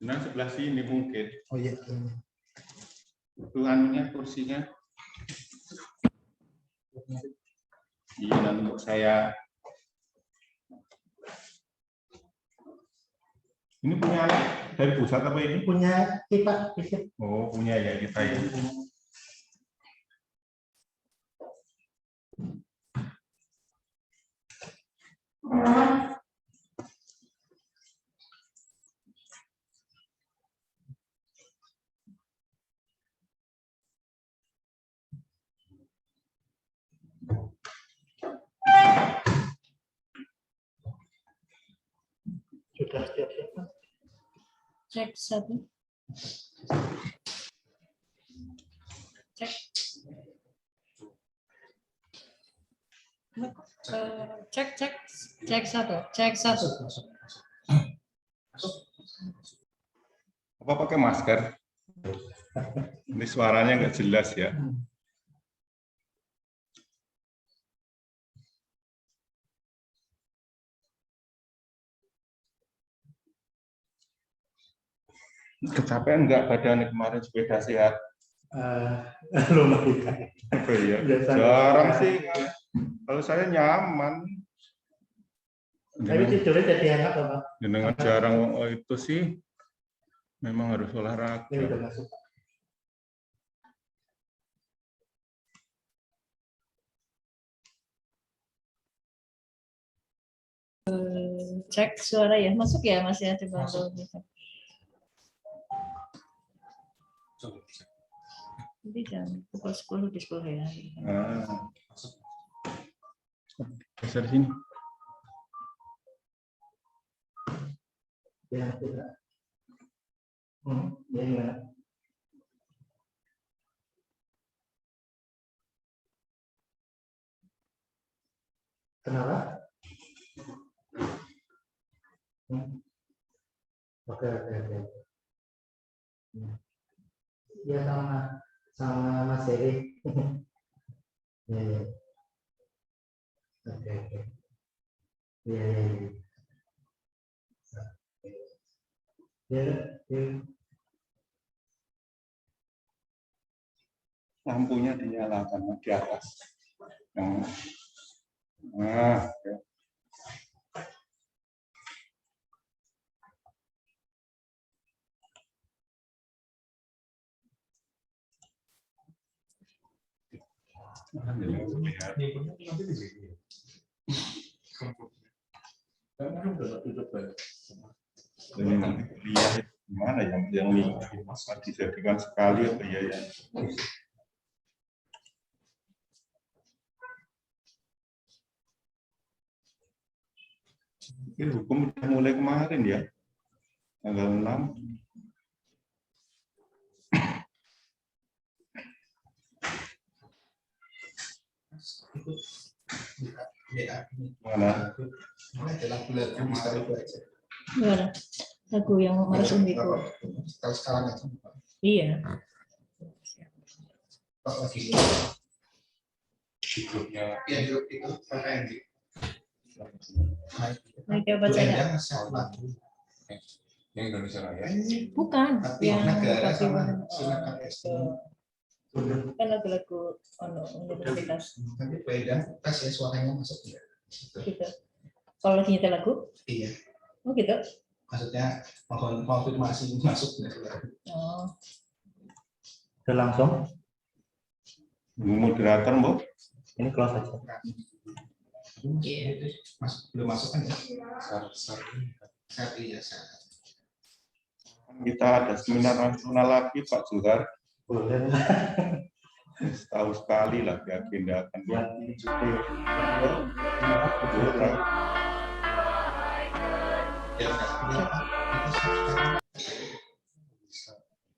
Nah, sebelah sini mungkin. Oh iya. Itu anunya kursinya. Iya, nanti untuk saya. Ini punya anak dari pusat apa ini? Punya kita. Oh, punya ya kita ya. Sudah siap-siap. Cek satu. Cek. Cek satu. Apa pakai masker? Ini suaranya nggak jelas ya. Kecapean nggak badannya kemarin sepeda sehat? Lumayan. Apa ya? Biasa. Jarang sih. Kalau saya nyaman. Tapi tidurnya jadi enak loh, Pak. Dengan jarang itu sih. Memang harus Ini olahraga. udah masuk. Cek suara ya, masuk ya Mas ya, coba dulu bisa. Jadi jam pukul 10 di 10 ya. Geser sini. Ya, tidak. Ya gimana? Kenapa? Oke. Ya sama Mas Heri. Ya. Oke. Ya. Lampunya dinyalakan di atas. Nah, ya. Ini nanti kuliah gimana yang dijadikan sekali apa ya? Ini hukum udah mulai kemarin ya, tanggal 6. Mana? Gimana? Lagu yang Mas Umiko. Kalau sekarang aja. Iya. Di grupnya. Ya, grup itu PKND. Nah, coba saya. Yang Indonesia Raya. Bukan. Yang negara tapi sama silakan kan lagu-lagu universitas. Tapi beda tes ya suaranya masuk ya. Gitu. Kalau lagi nyetel lagu? Iya. Oh gitu. Maksudnya mohon konfirmasi masuk ya. Oh. Udah langsung. Moderator, Bu. Ini close aja. Iya. Belum masuk kan ya? Saat iya. Kita ada seminar nasional lagi, Pak Zuhar. Boleh. Setahun sekali lah diagendakan.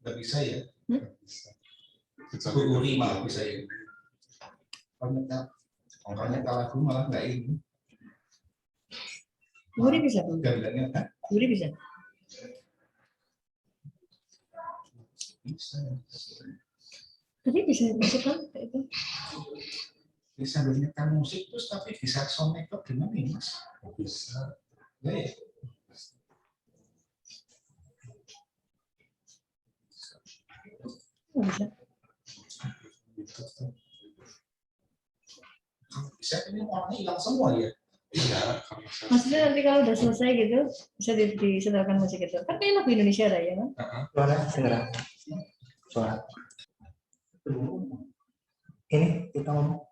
Nggak bisa ya? Bu Uri malah bisa ya. Kalau lagu malah nggak ini. Guri bisa tuh. Gandanya kan? Guri bisa. Bisa. Tadi bisa masukkan itu. Bisa menyetel musik terus tapi bisa sound makeup gimana nih Mas? Bisa. Ya. Oh, bisa. Bisa ini warnanya hilang semua ya. Iya, karena saya Maksudnya nanti kalau udah selesai gitu bisa disetelkan musik itu. Kan kayak lagu Indonesia ada ya kan? Suara segera. Suara. Ini kita ngomong.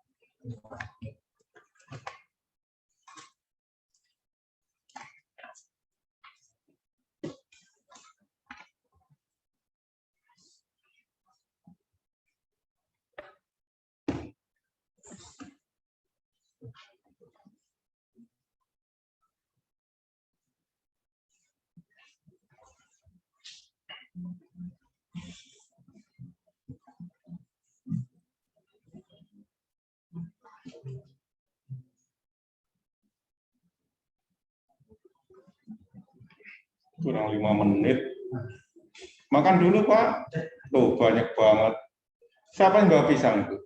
Kurang 5 menit. Makan dulu Pak. Tuh banyak banget. Siapa yang bawa pisang itu?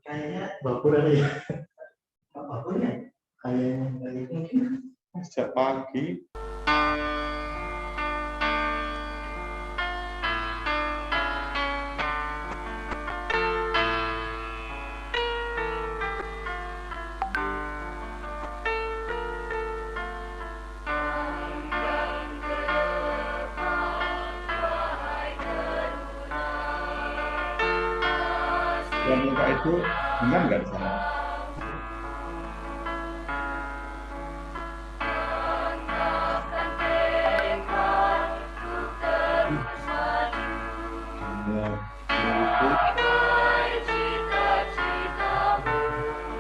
Kayaknya bapur ada ya. Bapurnya kayaknya mungkin. Sejak pagi. Yang muka itu benar nggak di sana?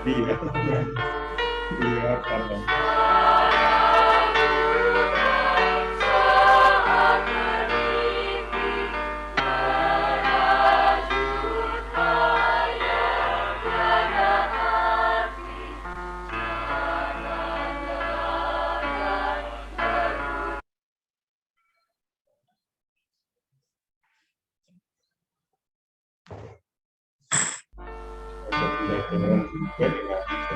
Lihat, lihat apa? Dengan juga dengan bisa.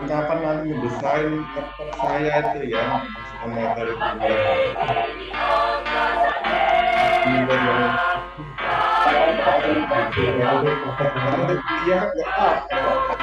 Kapan lagi desain karakter saya itu ya, materi dia nggak apa.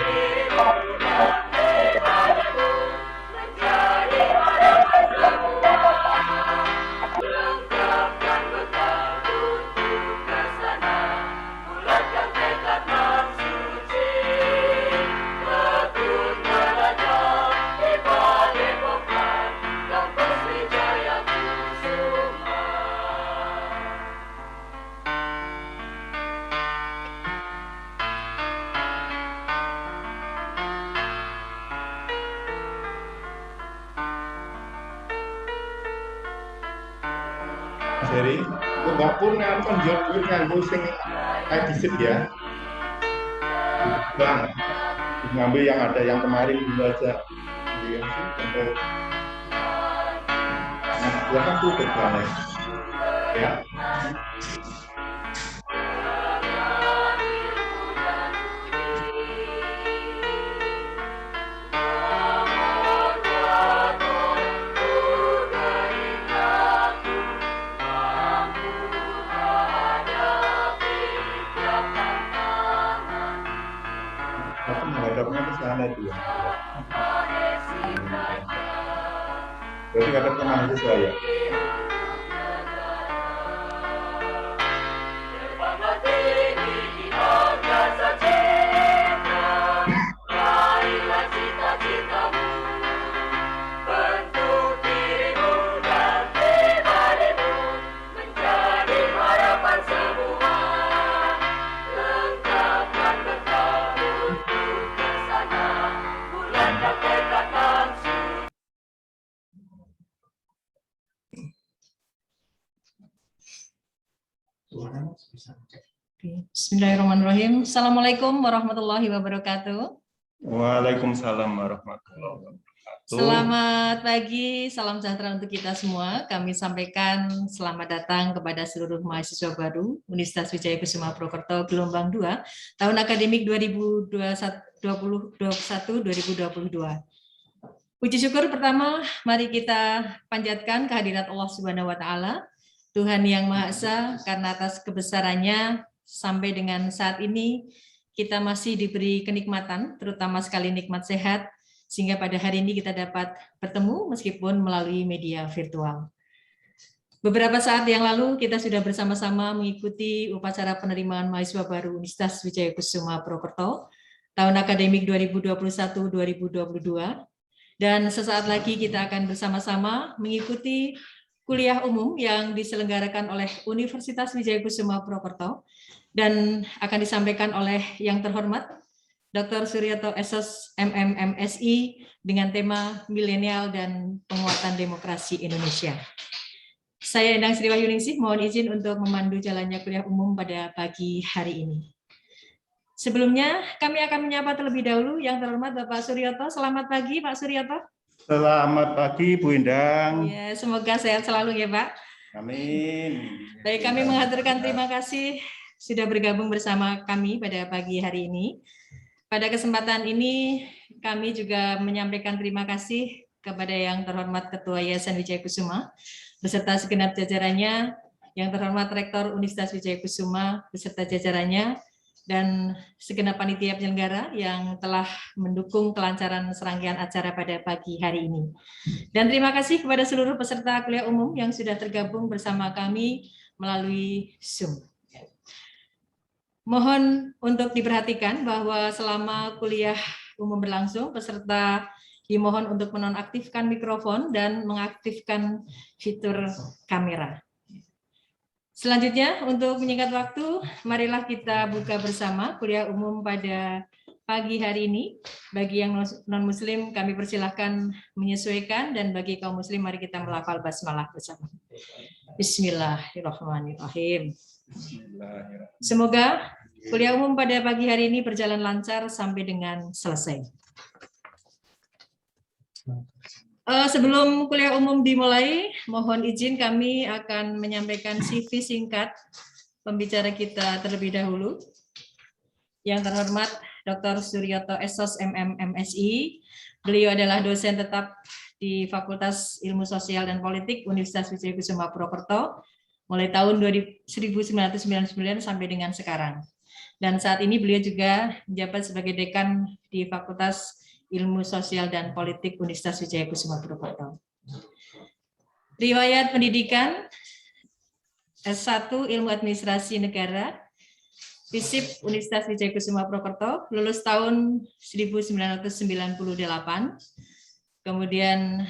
Jadi, dapur ngapun jauh nganggo sing edisit ya. Bang, ngambil yang ada yang kemarin dulu aja. Iya sih, sampai gua kan tutup banget. Ya. Aku menghadapnya ke sana dia. Berarti kata mahasiswa ya. Bismillahirrahmanirrahim. Assalamualaikum warahmatullahi wabarakatuh. Waalaikumsalam warahmatullahi wabarakatuh. Selamat pagi, salam sejahtera untuk kita semua. Kami sampaikan selamat datang kepada seluruh mahasiswa baru Universitas Wijaya Kusuma Purwokerto gelombang 2 tahun akademik 2021-2022. Puji syukur pertama, mari kita panjatkan kehadirat Allah Subhanahu wa taala, Tuhan yang Maha Esa, karena atas kebesarannya sampai dengan saat ini kita masih diberi kenikmatan, terutama sekali nikmat sehat, sehingga pada hari ini kita dapat bertemu meskipun melalui media virtual. Beberapa saat yang lalu kita sudah bersama-sama mengikuti upacara penerimaan mahasiswa baru Universitas Wijaya Kusuma Purwokerto tahun akademik 2021-2022, dan sesaat lagi kita akan bersama-sama mengikuti kuliah umum yang diselenggarakan oleh Universitas Wijaya Kusuma Purwokerto dan akan disampaikan oleh yang terhormat Dr. Suryoto Esos MMMSI dengan tema Milenial dan Penguatan Demokrasi Indonesia. Saya Endang Sri Wahyuningsih, mohon izin untuk memandu jalannya kuliah umum pada pagi hari ini. Sebelumnya, kami akan menyapa terlebih dahulu yang terhormat Bapak Suryoto. Selamat pagi, Pak Suryoto. Selamat pagi, Bu Endang. Ya, semoga sehat selalu ya, Pak. Amin. Baik, kami mengaturkan terima kasih sudah bergabung bersama kami pada pagi hari ini. Pada kesempatan ini, kami juga menyampaikan terima kasih kepada yang terhormat Ketua Yayasan Wijaya Kusuma, beserta segenap jajarannya, yang terhormat Rektor Universitas Wijaya Kusuma, beserta jajarannya, dan segenap panitia penyelenggara yang telah mendukung kelancaran serangkaian acara pada pagi hari ini. Dan terima kasih kepada seluruh peserta kuliah umum yang sudah tergabung bersama kami melalui Zoom. Mohon untuk diperhatikan bahwa selama kuliah umum berlangsung, peserta dimohon untuk menonaktifkan mikrofon dan mengaktifkan fitur kamera. Selanjutnya, untuk menyingkat waktu, marilah kita buka bersama kuliah umum pada pagi hari ini. Bagi yang non-muslim, kami persilahkan menyesuaikan, dan bagi kaum muslim, mari kita melafal basmalah bersama. Bismillahirrahmanirrahim. Semoga kuliah umum pada pagi hari ini berjalan lancar sampai dengan selesai. Sebelum kuliah umum dimulai, mohon izin kami akan menyampaikan CV singkat pembicara kita terlebih dahulu. Yang terhormat Dr. Suryoto Esos MMMSI, beliau adalah dosen tetap di Fakultas Ilmu Sosial dan Politik Universitas Wijaya Kusuma Purwokerto mulai tahun 1999 sampai dengan sekarang. Dan saat ini beliau juga menjabat sebagai dekan di Fakultas Ilmu Sosial dan Politik Universitas Wijaya Kusuma Purwokerto. Riwayat pendidikan S1 Ilmu Administrasi Negara, FISIP Universitas Wijaya Kusuma Purwokerto, lulus tahun 1998. Kemudian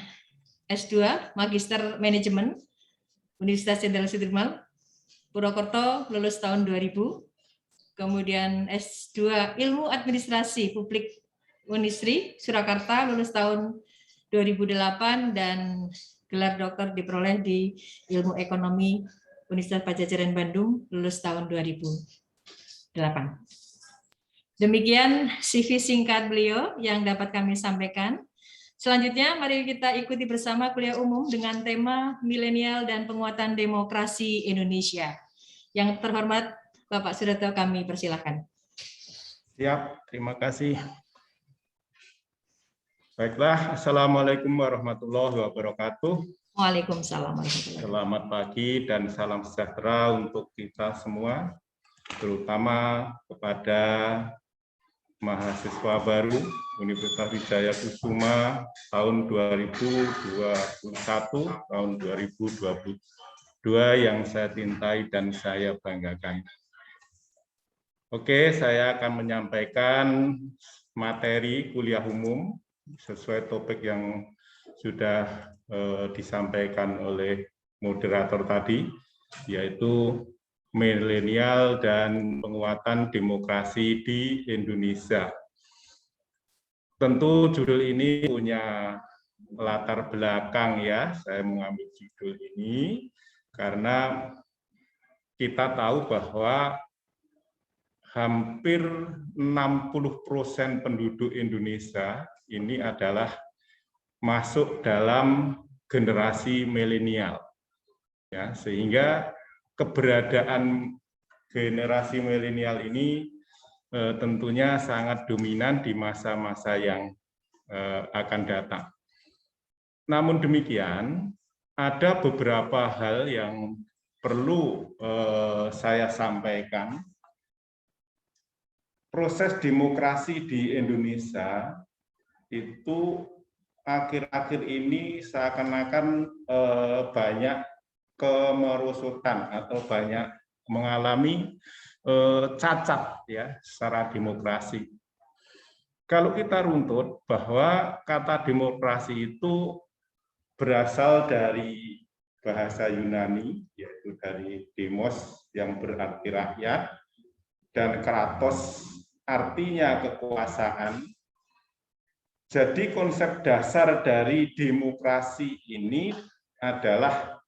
S2 Magister Manajemen Universitas Jenderal Sudirman Purwokerto, lulus tahun 2000. Kemudian S2 Ilmu Administrasi Publik Unisri Surakarta, lulus tahun 2008, dan gelar doktor diperoleh di Ilmu Ekonomi Universitas Padjadjaran Bandung, lulus tahun 2008. Demikian CV singkat beliau yang dapat kami sampaikan. Selanjutnya, mari kita ikuti bersama kuliah umum dengan tema Milenial dan Penguatan Demokrasi Indonesia. Yang terhormat Bapak Suryoto, kami persilahkan. Siap, terima kasih. Baiklah, Assalamualaikum warahmatullahi wabarakatuh. Waalaikumsalam warahmatullahi wabarakatuh. Selamat pagi dan salam sejahtera untuk kita semua, terutama kepada mahasiswa baru Universitas Wijaya Kusuma tahun 2021, tahun 2022 yang saya cintai dan saya banggakan. Oke, saya akan menyampaikan materi kuliah umum sesuai topik yang sudah disampaikan oleh moderator tadi, yaitu milenial dan penguatan demokrasi di Indonesia. Tentu judul ini punya latar belakang ya, saya mengambil judul ini karena kita tahu bahwa hampir 60% penduduk Indonesia ini adalah masuk dalam generasi milenial. Ya, sehingga keberadaan generasi milenial ini tentunya sangat dominan di masa-masa yang akan datang. Namun demikian, ada beberapa hal yang perlu saya sampaikan. Proses demokrasi di Indonesia itu akhir-akhir ini seakan-akan banyak kemerosotan atau banyak mengalami cacat ya secara demokrasi. Kalau kita runtut bahwa kata demokrasi itu berasal dari bahasa Yunani, yaitu dari demos yang berarti rakyat, dan kratos artinya kekuasaan. Jadi konsep dasar dari demokrasi ini adalah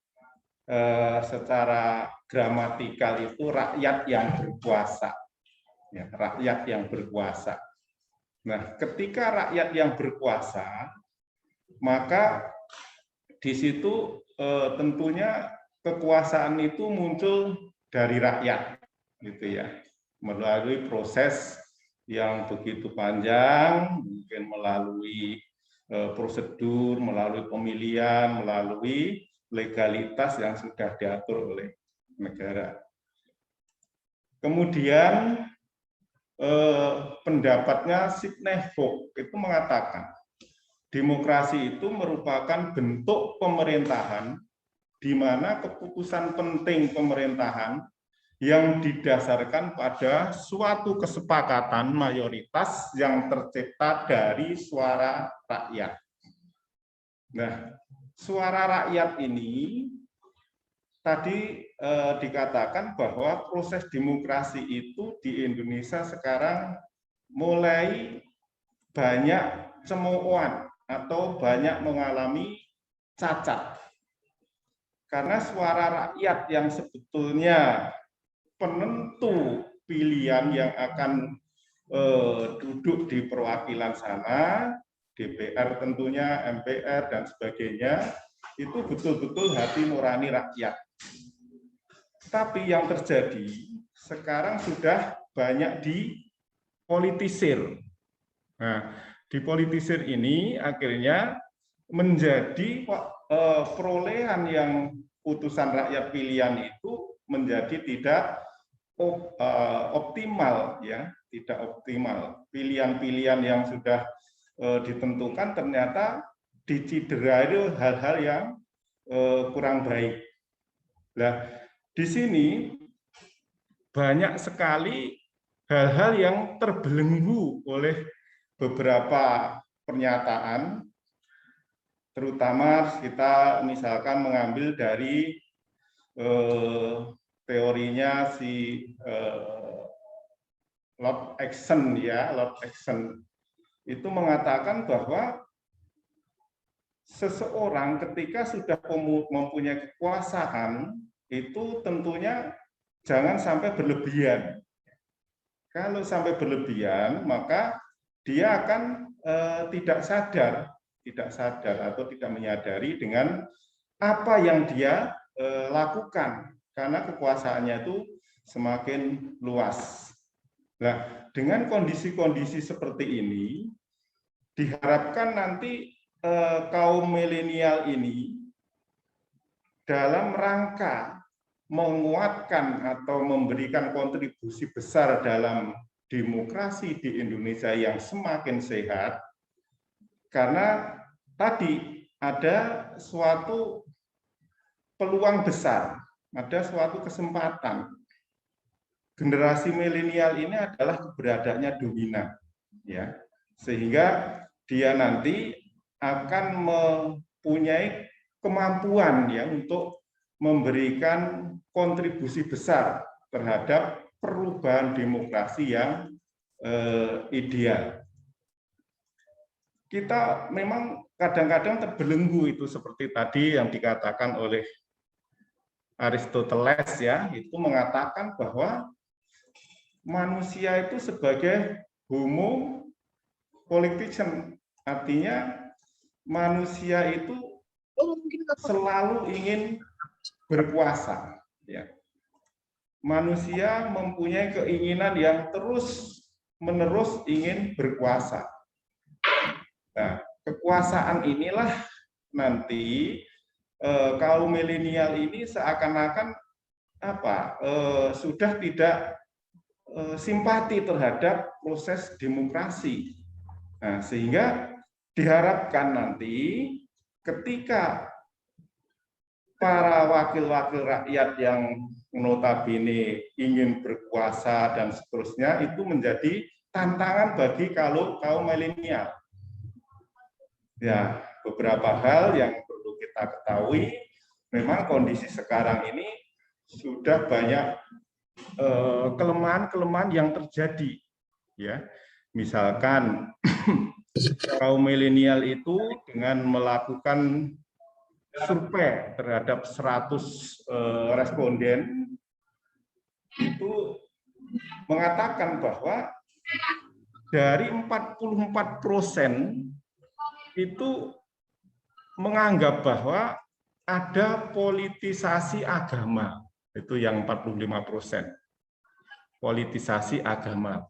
secara gramatikal itu rakyat yang berkuasa. Ya, rakyat yang berkuasa. Nah, ketika rakyat yang berkuasa, maka di situ tentunya kekuasaan itu muncul dari rakyat, gitu ya, melalui proses yang begitu panjang, mungkin melalui prosedur, melalui pemilihan, melalui legalitas yang sudah diatur oleh negara. Kemudian pendapatnya Sidney Fogg itu mengatakan demokrasi itu merupakan bentuk pemerintahan di mana keputusan penting pemerintahan yang didasarkan pada suatu kesepakatan mayoritas yang tercipta dari suara rakyat. Nah, suara rakyat ini tadi dikatakan bahwa proses demokrasi itu di Indonesia sekarang mulai banyak cemoohan atau banyak mengalami cacat. Karena suara rakyat yang sebetulnya penentu pilihan yang akan duduk di perwakilan sana, DPR tentunya, MPR, dan sebagainya, itu betul-betul hati nurani rakyat. Tapi yang terjadi sekarang sudah banyak dipolitisir. Nah, dipolitisir ini akhirnya menjadi perolehan yang putusan rakyat pilihan itu menjadi tidak optimal, ya, tidak optimal. Pilihan-pilihan yang sudah ditentukan ternyata diciderai hal-hal yang kurang baik. Nah, di sini banyak sekali hal-hal yang terbelenggu oleh beberapa pernyataan, terutama kita misalkan mengambil dari teorinya si Lord Acton, ya, Lord Acton itu mengatakan bahwa seseorang ketika sudah mempunyai kekuasaan itu tentunya jangan sampai berlebihan. Kalau sampai berlebihan, maka dia akan tidak sadar atau tidak menyadari dengan apa yang dia lakukan, karena kekuasaannya itu semakin luas. Nah, dengan kondisi-kondisi seperti ini, diharapkan nanti kaum milenial ini dalam rangka menguatkan atau memberikan kontribusi besar dalam demokrasi di Indonesia yang semakin sehat, karena tadi ada suatu peluang besar, ada suatu kesempatan. Generasi milenial ini adalah keberadaannya dominan, ya, sehingga dia nanti akan mempunyai kemampuan ya untuk memberikan kontribusi besar terhadap perubahan demokrasi yang ideal. Kita memang kadang-kadang terbelenggu itu seperti tadi yang dikatakan oleh Aristoteles, ya, itu mengatakan bahwa manusia itu sebagai homo politicum, artinya manusia itu selalu ingin berkuasa. Ya. Manusia mempunyai keinginan yang terus-menerus ingin berkuasa. Nah, kekuasaan inilah nanti kaum milenial ini seakan-akan sudah tidak simpati terhadap proses demokrasi. Nah, sehingga diharapkan nanti ketika para wakil-wakil rakyat yang notabene ingin berkuasa dan seterusnya itu menjadi tantangan bagi kaum milenial. Ya, beberapa hal yang perlu kita ketahui, memang kondisi sekarang ini sudah banyak kelemahan-kelemahan yang terjadi. Ya, misalkan kaum milenial itu dengan melakukan survei terhadap 100 responden itu mengatakan bahwa dari 44% itu menganggap bahwa ada politisasi agama. Itu yang 45%. Politisasi agama.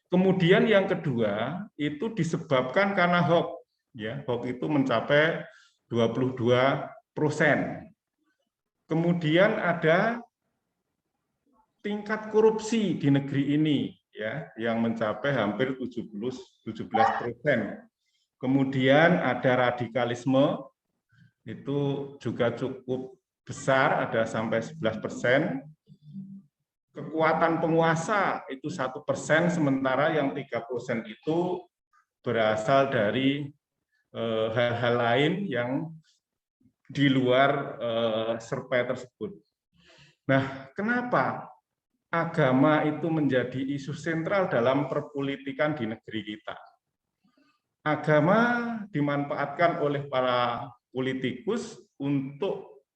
Kemudian yang kedua itu disebabkan karena hoax. Ya, hoax itu mencapai 22%. Kemudian ada tingkat korupsi di negeri ini, ya, yang mencapai hampir 17%. Kemudian ada radikalisme, itu juga cukup besar, ada sampai 11%. Kekuatan penguasa itu 1%, sementara yang 3% itu berasal dari hal-hal lain yang di luar survei tersebut. Nah, kenapa agama itu menjadi isu sentral dalam perpolitikan di negeri kita? Agama dimanfaatkan oleh para politikus untuk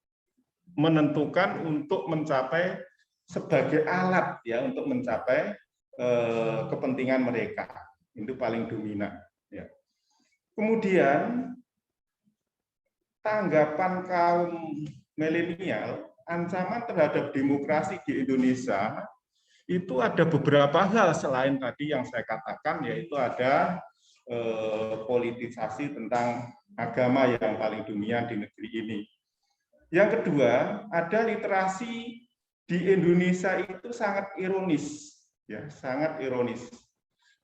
menentukan, untuk mencapai sebagai alat ya untuk mencapai kepentingan mereka. Itu paling dominan. Ya. Kemudian tanggapan kaum milenial, ancaman terhadap demokrasi di Indonesia itu ada beberapa hal selain tadi yang saya katakan, yaitu ada politisasi tentang agama yang paling dominan di negeri ini. Yang kedua, ada literasi di Indonesia itu sangat ironis, ya, sangat ironis.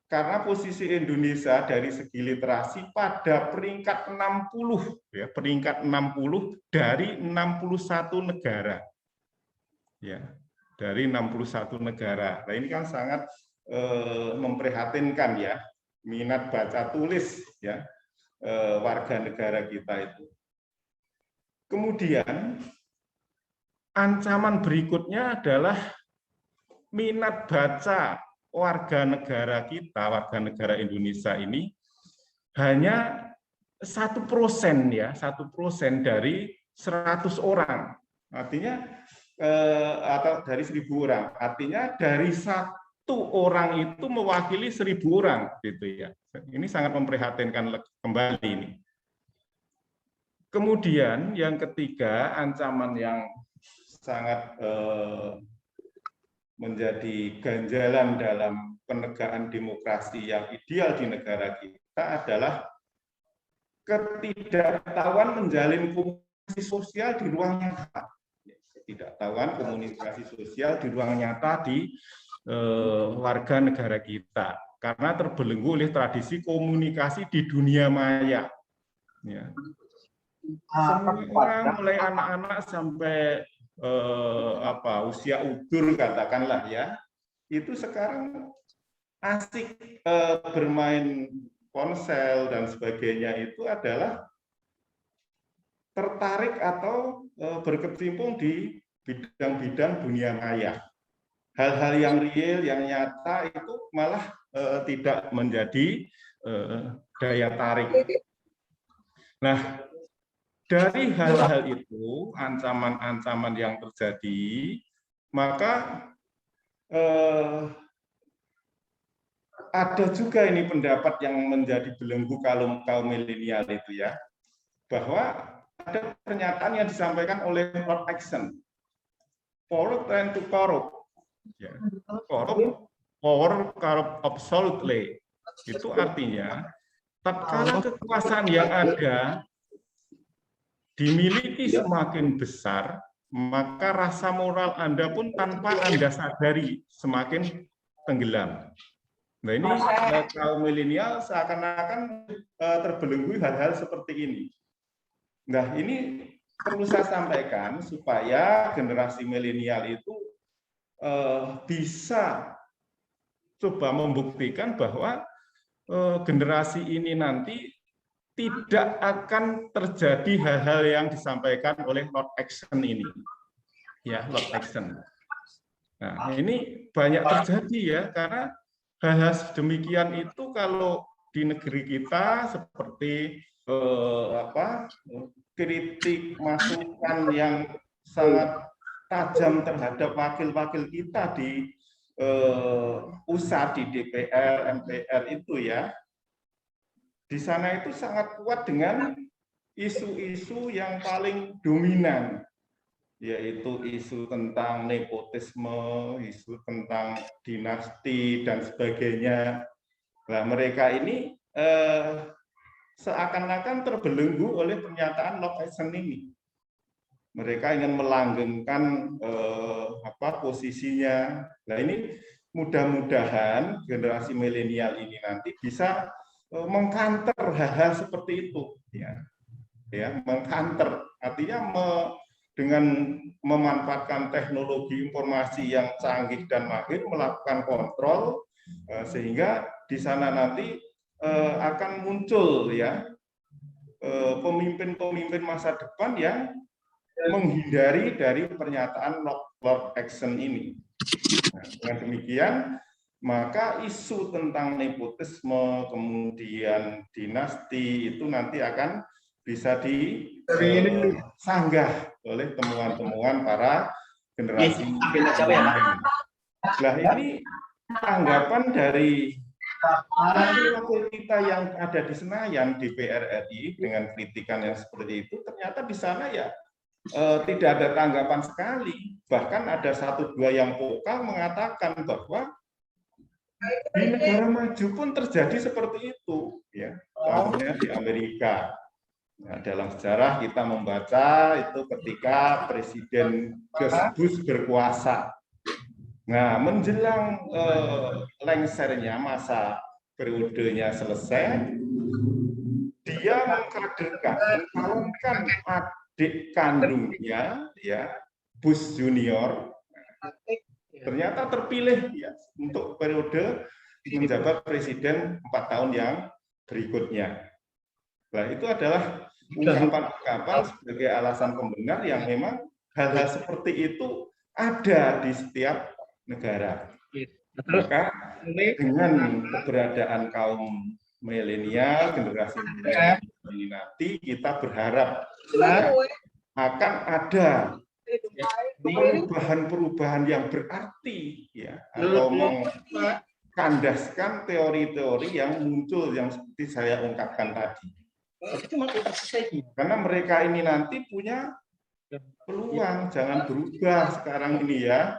Karena posisi Indonesia dari segi literasi pada peringkat 60, ya, peringkat 60 dari 61 negara. Ya, dari 61 negara. Nah, ini kan sangat memprihatinkan ya, minat baca tulis ya warga negara kita itu. Kemudian ancaman berikutnya adalah minat baca warga negara kita, warga negara Indonesia ini hanya 1% ya, 1% dari 100 orang. Artinya atau dari 1.000 orang. Artinya dari 1 orang itu mewakili 1.000 orang, gitu ya. Ini sangat memprihatinkan kembali ini. Kemudian yang ketiga, ancaman yang sangat menjadi ganjalan dalam penegakan demokrasi yang ideal di negara kita adalah ketidaktahuan menjalin komunikasi sosial di ruang nyata. Ketidaktahuan komunikasi sosial di ruang nyata di warga negara kita, karena terbelenggu oleh tradisi komunikasi di dunia maya. Ya. Semua orang, mulai anak-anak sampai usia udur katakanlah ya, itu sekarang asik bermain ponsel dan sebagainya, itu adalah tertarik atau berkecimpung di bidang-bidang dunia maya. Hal-hal yang real, yang nyata itu malah tidak menjadi daya tarik. Nah, dari hal-hal itu, ancaman-ancaman yang terjadi, maka ada juga ini pendapat yang menjadi belenggu kaum milenial itu ya, bahwa ada pernyataan yang disampaikan oleh Lord Acton, power tend to corrupt, ya. Power corrupt absolutely. Itu artinya tatkala kekuasaan yang ada dimiliki semakin besar, maka rasa moral Anda pun tanpa Anda sadari semakin tenggelam. Nah ini kaum milenial seakan-akan terbelenggu hal-hal seperti ini. Nah ini perlu saya sampaikan supaya generasi milenial itu bisa coba membuktikan bahwa generasi ini nanti tidak akan terjadi hal-hal yang disampaikan oleh Lord Acton ini. Ya, Lord Acton. Nah, ini banyak terjadi ya, karena hal-hal demikian itu kalau di negeri kita seperti kritik masukan yang sangat tajam terhadap wakil-wakil kita di pusat, di DPR, MPR itu ya, di sana itu sangat kuat dengan isu-isu yang paling dominan, yaitu isu tentang nepotisme, isu tentang dinasti, dan sebagainya. Nah, mereka ini seakan-akan terbelenggu oleh pernyataan Lord Acton ini. Mereka ingin melanggengkan posisinya. Nah, ini mudah-mudahan generasi milenial ini nanti bisa mengkanter hal-hal seperti itu. Ya, mengkanter. Artinya dengan memanfaatkan teknologi informasi yang canggih dan mahir, melakukan kontrol, sehingga di sana nanti akan muncul ya pemimpin-pemimpin masa depan yang menghindari dari pernyataan Lord Acton ini. Nah, dengan demikian, maka isu tentang nepotisme, kemudian dinasti itu nanti akan bisa disanggah oleh temuan-temuan para generasi. Nah, ini tanggapan dari wakil kita yang ada di Senayan, DPR RI, dengan kritikan yang seperti itu, ternyata di sana ya tidak ada tanggapan sekali. Bahkan ada 1-2 yang vokal mengatakan bahwa di negara maju pun terjadi seperti itu, ya. Contohnya di Amerika. Nah, dalam sejarah kita membaca itu ketika Presiden Bush berkuasa. Nah, menjelang lengsernya masa periodenya selesai, dia mencalonkan adik kandungnya, ya, Bush Junior, ternyata terpilih ya untuk periode menjabat presiden 4 tahun yang berikutnya. Nah, itu adalah ungkapan-ungkapan sebagai alasan pembenar yang memang hal-hal seperti itu ada di setiap negara. Maka dengan keberadaan kaum milenial, generasi milenial ini nanti kita berharap akan ada perubahan-perubahan yang berarti ya, atau mengkandaskan teori-teori yang muncul yang seperti saya ungkapkan tadi. Karena mereka ini nanti punya peluang, jangan berubah sekarang ini ya,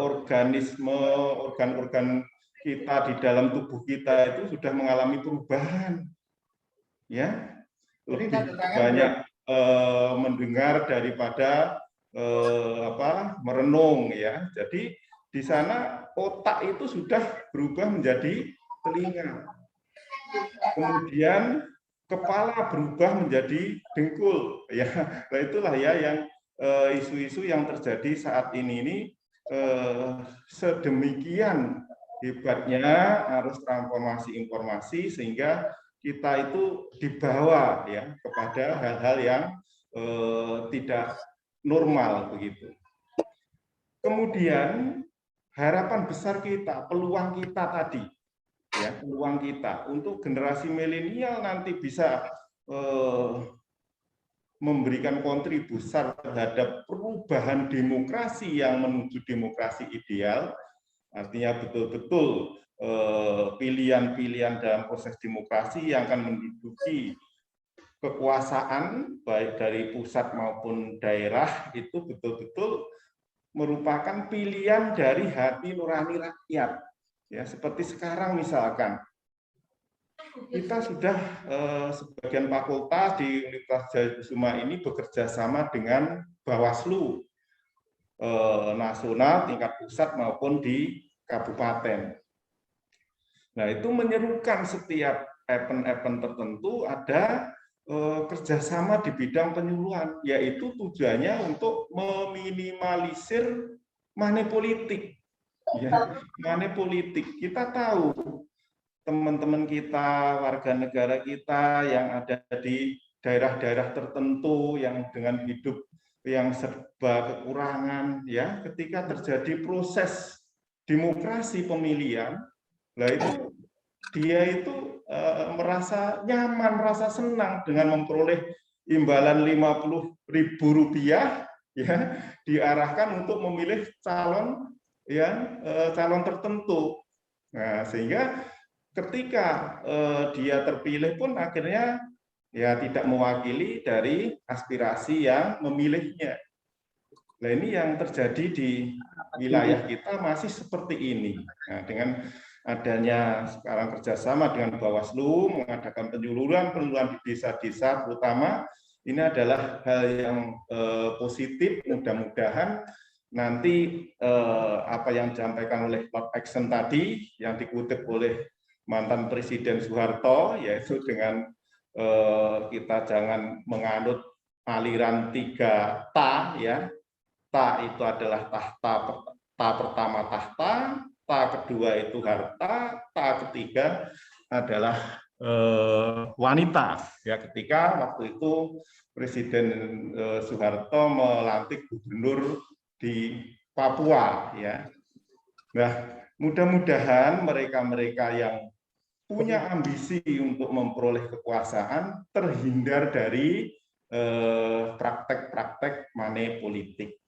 organ-organ kita di dalam tubuh kita itu sudah mengalami perubahan, ya, lebih banyak mendengar daripada merenung ya. Jadi di sana otak itu sudah berubah menjadi telinga, kemudian kepala berubah menjadi dengkul ya. Nah, itulah ya yang isu-isu yang terjadi saat ini sedemikian hebatnya harus transformasi informasi sehingga kita itu dibawa ya kepada hal-hal yang tidak normal begitu. Kemudian harapan besar kita, peluang kita tadi, ya, peluang kita untuk generasi milenial nanti bisa memberikan kontribusi terhadap perubahan demokrasi yang menuju demokrasi ideal, Artinya betul-betul pilihan-pilihan dalam proses demokrasi yang akan menduduki kekuasaan baik dari pusat maupun daerah itu betul-betul merupakan pilihan dari hati nurani rakyat. Ya, seperti sekarang misalkan kita sudah sebagian fakultas di Universitas Jayakusuma ini bekerja sama dengan Bawaslu nasional tingkat pusat maupun di kabupaten. Nah, itu menyerukan setiap event-event tertentu ada kerjasama di bidang penyuluhan, yaitu tujuannya untuk meminimalisir money politik. Ya, money politik. Kita tahu teman-teman kita, warga negara kita yang ada di daerah-daerah tertentu yang dengan hidup yang serba kekurangan, ya, ketika terjadi proses demokrasi pemilihan, lah itu dia itu merasa nyaman, merasa senang dengan memperoleh imbalan Rp50.000 ya, diarahkan untuk memilih calon ya calon tertentu. Nah, sehingga ketika dia terpilih pun akhirnya ya tidak mewakili dari aspirasi yang memilihnya. Nah, ini yang terjadi di wilayah kita masih seperti ini. Nah, dengan adanya sekarang kerjasama dengan Bawaslu mengadakan penyuluhan di desa-desa terutama, ini adalah hal yang positif. Mudah-mudahan nanti apa yang disampaikan oleh Lord Action tadi yang dikutip oleh mantan Presiden Soeharto, yaitu dengan kita jangan menganut aliran 3 ta, ya. Ta itu adalah tahta, ta pertama tahta, ta kedua itu harta, ta ketiga adalah wanita. Ya, ketika waktu itu Presiden Soeharto melantik gubernur di Papua, ya. Nah, mudah-mudahan mereka-mereka yang punya ambisi untuk memperoleh kekuasaan terhindar dari praktek-praktek money politik.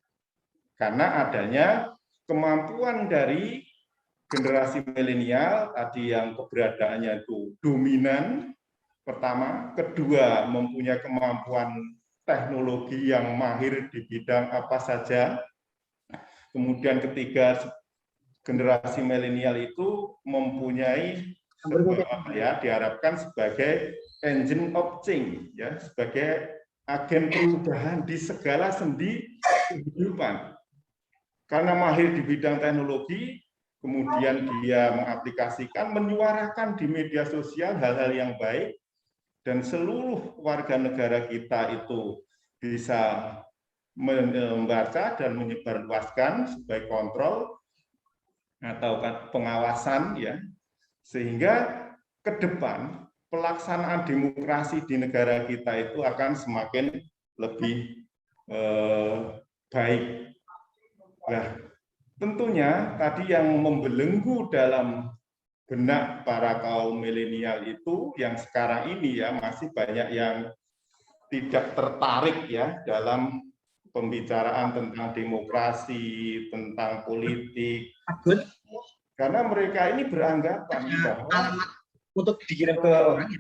Karena adanya kemampuan dari generasi milenial tadi yang keberadaannya itu dominan, pertama, kedua mempunyai kemampuan teknologi yang mahir di bidang apa saja, kemudian ketiga generasi milenial itu mempunyai ya diharapkan sebagai engine of change, ya, sebagai agen perubahan di segala sendi kehidupan. Karena mahir di bidang teknologi, kemudian dia mengaplikasikan, menyuarakan di media sosial hal-hal yang baik, dan seluruh warga negara kita itu bisa membaca dan menyebarluaskan sebagai kontrol atau pengawasan, ya, sehingga ke depan pelaksanaan demokrasi di negara kita itu akan semakin lebih baik. Nah, tentunya tadi yang membelenggu dalam benak para kaum milenial itu yang sekarang ini ya masih banyak yang tidak tertarik ya dalam pembicaraan tentang demokrasi, tentang politik. Karena mereka ini beranggapan bahwa untuk dikirim ke orang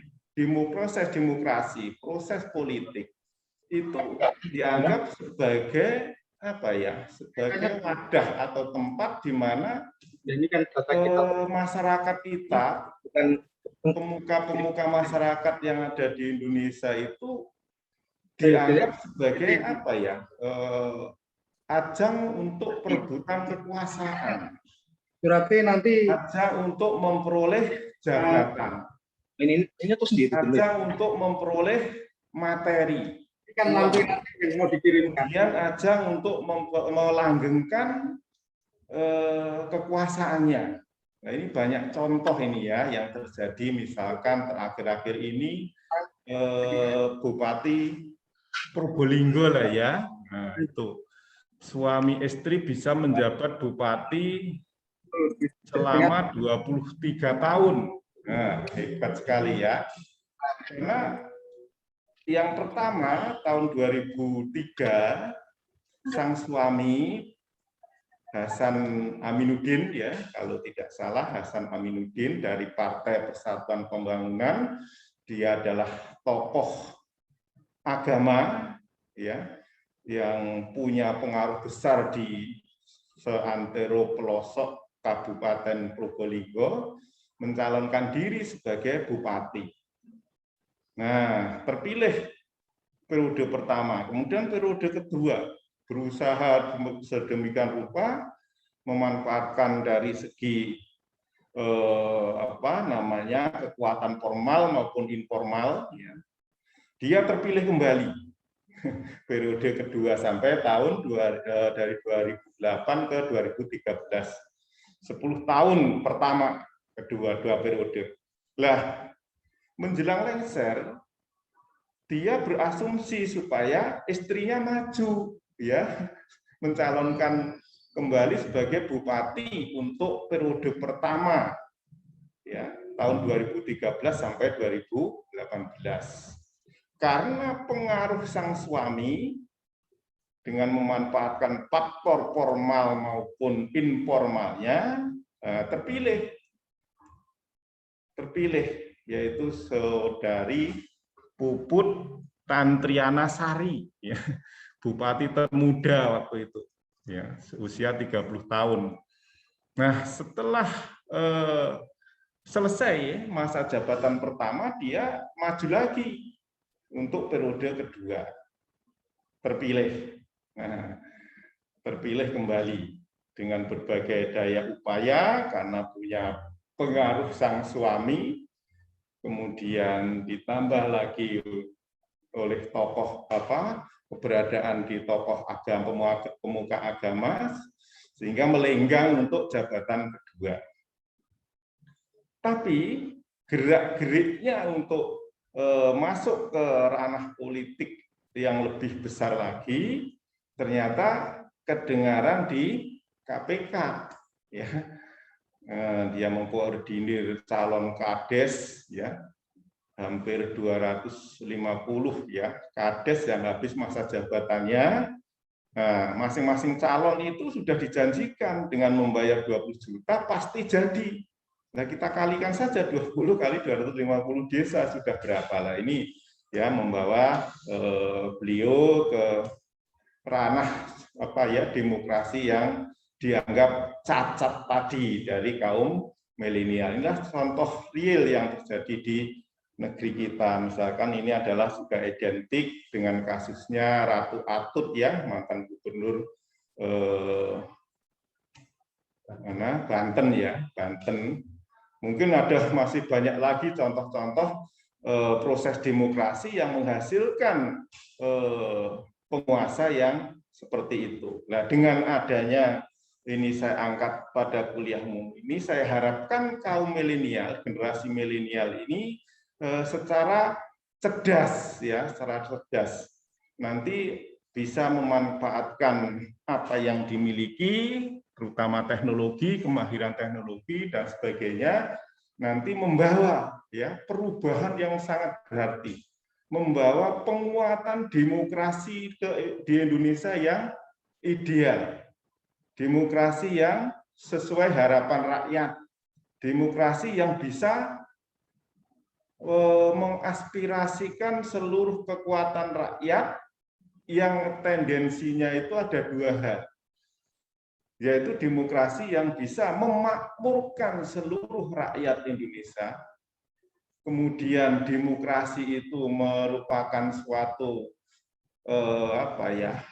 proses demokrasi, proses politik itu dianggap sebagai apa ya, sebagai wadah atau tempat di mana masyarakat kita, pemuka-pemuka masyarakat yang ada di Indonesia itu dianggap sebagai apa ya, ajang untuk perebutan kekuasaan, ajang untuk memperoleh jabatan, ini tuh sendiri, ajang untuk memperoleh materi. Kan nanti yang mau dikirimkan. Kemudian ajang untuk melanggengkan kekuasaannya. Nah, ini banyak contoh ini ya yang terjadi, misalkan terakhir-akhir ini Bupati Probolinggo lah ya. Nah, itu suami istri bisa menjabat bupati selama 23 tahun. Nah, hebat sekali ya. Karena yang pertama tahun 2003 sang suami Hasan Aminuddin, ya, kalau tidak salah Hasan Aminuddin dari Partai Persatuan Pembangunan. Dia adalah tokoh agama, ya, yang punya pengaruh besar di seantero pelosok Kabupaten Probolinggo, mencalonkan diri sebagai bupati. Nah, terpilih periode pertama, kemudian periode kedua berusaha sedemikian rupa memanfaatkan dari segi kekuatan formal maupun informal, ya. Dia terpilih kembali periode kedua sampai dari 2008 ke 2013. 10 tahun pertama, kedua, 2 periode. Lah, menjelang lengser, dia berasumsi supaya istrinya maju, ya, mencalonkan kembali sebagai bupati untuk periode pertama, ya, tahun 2013 sampai 2018. Karena pengaruh sang suami dengan memanfaatkan faktor formal maupun informalnya, terpilih, yaitu saudari Puput Tantriana Sari, ya, bupati termuda waktu itu, ya, usia 30 tahun. Nah, setelah selesai masa jabatan pertama, dia maju lagi untuk periode kedua, terpilih. Nah, terpilih kembali dengan berbagai daya upaya karena punya pengaruh sang suami, kemudian ditambah lagi oleh tokoh keberadaan di tokoh agama, pemuka agama, sehingga melenggang untuk jabatan kedua. Tapi gerak-geriknya untuk masuk ke ranah politik yang lebih besar lagi ternyata kedengaran di KPK, ya. Dia mengkoordinir calon kades, ya, hampir 250, ya, kades yang habis masa jabatannya. Nah, masing-masing calon itu sudah dijanjikan dengan membayar 20 juta pasti jadi. Nah, kita kalikan saja 20 kali 250 desa sudah berapa lah ini, ya, membawa beliau ke ranah demokrasi yang dianggap cacat tadi dari kaum milenial. Inilah contoh real yang terjadi di negeri kita. Misalkan ini adalah juga identik dengan kasusnya Ratu Atut, ya, mantan gubernur Banten, ya, Banten. Mungkin ada masih banyak lagi contoh-contoh proses demokrasi yang menghasilkan penguasa yang seperti itu. Nah, dengan adanya ini saya angkat pada kuliahmu ini, saya harapkan kaum milenial, generasi milenial ini secara cerdas, ya, secara cerdas nanti bisa memanfaatkan apa yang dimiliki, terutama teknologi, kemahiran teknologi dan sebagainya, nanti membawa, ya, perubahan yang sangat berarti, membawa penguatan demokrasi di Indonesia yang ideal, demokrasi yang sesuai harapan rakyat, demokrasi yang bisa mengaspirasikan seluruh kekuatan rakyat yang tendensinya itu ada 2 hal, yaitu demokrasi yang bisa memakmurkan seluruh rakyat Indonesia. Kemudian demokrasi itu merupakan suatu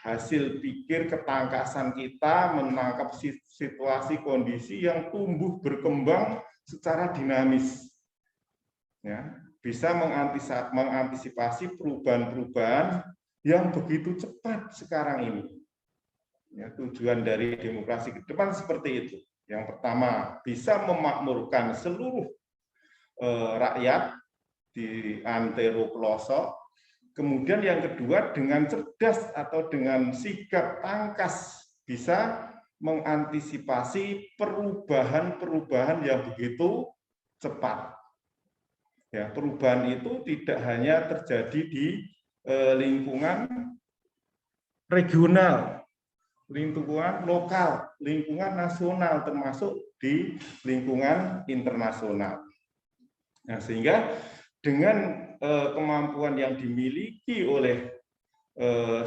hasil pikir ketangkasan kita menangkap situasi kondisi yang tumbuh berkembang secara dinamis, ya, bisa mengantisipasi perubahan-perubahan yang begitu cepat sekarang ini. Ya, tujuan dari demokrasi ke depan seperti itu. Yang pertama, bisa memakmurkan seluruh rakyat di antero pelosok. Kemudian yang kedua, dengan cerdas atau dengan sigap tangkas bisa mengantisipasi perubahan-perubahan yang begitu cepat. Ya, perubahan itu tidak hanya terjadi di lingkungan regional, lingkungan lokal, lingkungan nasional, termasuk di lingkungan internasional. Nah, sehingga dengan kemampuan yang dimiliki oleh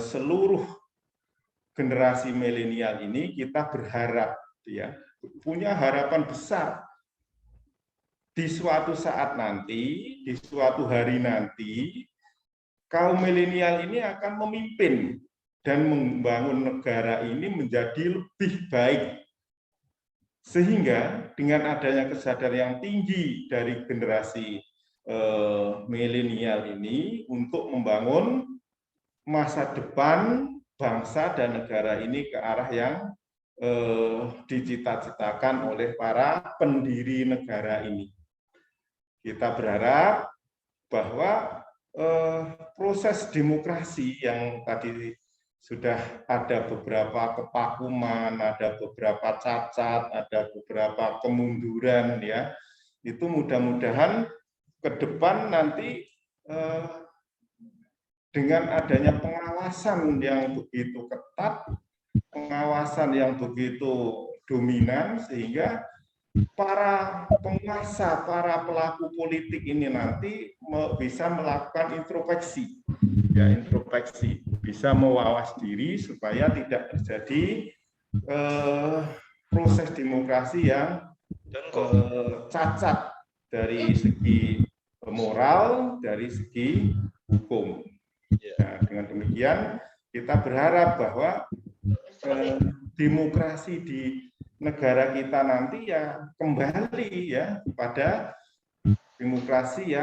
seluruh generasi milenial ini, kita berharap, ya, punya harapan besar di suatu saat nanti, di suatu hari nanti, kaum milenial ini akan memimpin dan membangun negara ini menjadi lebih baik. Sehingga dengan adanya kesadaran yang tinggi dari generasi milenial ini untuk membangun masa depan bangsa dan negara ini ke arah yang dicita-citakan oleh para pendiri negara ini. Kita berharap bahwa proses demokrasi yang tadi sudah ada beberapa kevakuman, ada beberapa cacat, ada beberapa kemunduran, ya, itu mudah-mudahan ke depan nanti dengan adanya pengawasan yang begitu ketat, pengawasan yang begitu dominan, sehingga para penguasa, para pelaku politik ini nanti bisa melakukan introspeksi, ya, introspeksi, bisa mewawas diri supaya tidak terjadi proses demokrasi yang cacat dari segi moral, dari segi hukum. Nah, dengan demikian kita berharap bahwa demokrasi di negara kita nanti ya kembali, ya, pada demokrasi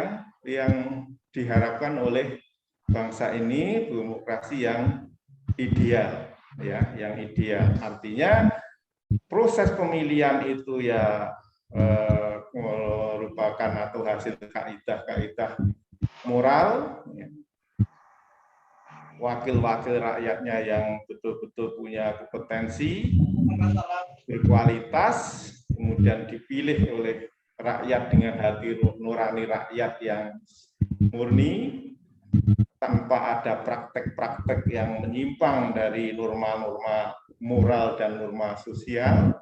yang diharapkan oleh bangsa ini, demokrasi yang ideal, ya, yang ideal. Artinya proses pemilihan itu ya merupakan atau hasil kaidah-kaidah moral, ya. Wakil-wakil rakyatnya yang betul-betul punya kompetensi, berkualitas, kemudian dipilih oleh rakyat dengan hati nurani rakyat yang murni, tanpa ada praktek-praktek yang menyimpang dari norma-norma moral dan norma sosial,